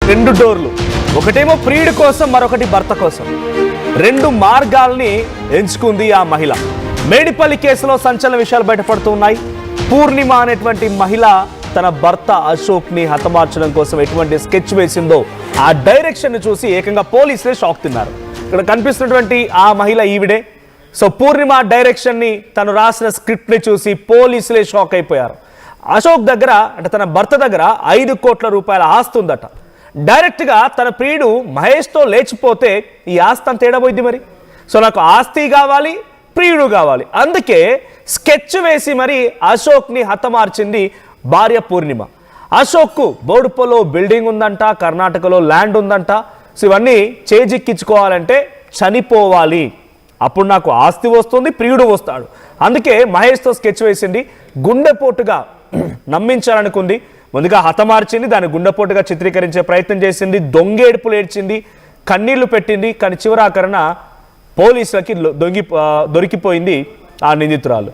రెండు డోర్లు, ఒకటేమో ప్రియుడి కోసం, మరొకటి భర్త కోసం. రెండు మార్గాల్ని ఎంచుకుంది ఆ మహిళ. మేడిపల్లి కేసులో సంచలన విషయాలు బయటపడుతున్నాయి. పూర్ణిమ అనేటువంటి మహిళ తన భర్త అశోక్ ని హతమార్చడం కోసం ఎటువంటి స్కెచ్ వేసిందో ఆ డైరెక్షన్ చూసి ఏకంగా పోలీసులే షాక్ తిన్నారు. ఇక్కడ కనిపిస్తున్నటువంటి ఆ మహిళ ఈవిడే. సో పూర్ణిమ డైరెక్షన్ ని, తను రాసిన స్క్రిప్ట్ ని చూసి పోలీసులే షాక్ అయిపోయారు. అశోక్ దగ్గర అంటే తన భర్త దగ్గర 5 కోట్ల రూపాయల ఆస్తి ఉందట. డైరెక్ట్ గా తన ప్రియుడు మహేష్ తో లేచిపోతే ఈ ఆస్తి అంత తేడబోయింది మరి. సో నాకు ఆస్తి కావాలి, ప్రియుడు కావాలి, అందుకే స్కెచ్ వేసి మరి అశోక్ ని హతమార్చింది భార్య పూర్ణిమ. అశోక్ బోడుపల్లో బిల్డింగ్ ఉందంట, కర్ణాటకలో ల్యాండ్ ఉందంట. సో ఇవన్నీ చేజిక్కించుకోవాలంటే చనిపోవాలి, అప్పుడు నాకు ఆస్తి వస్తుంది, ప్రియుడు వస్తాడు. అందుకే మహేష్తో స్కెచ్ వేసింది. గుండెపోటుగా నమ్మించాలనుకుంది. ముందుగా హతమార్చింది, దాన్ని గుండెపోటుగా చిత్రీకరించే ప్రయత్నం చేసింది, దొంగేడుపులు ఏడ్చింది, కన్నీళ్లు పెట్టింది. కానీ చివరాకరణ పోలీసులకి దొరికిపోయింది ఆ నిందితురాలు.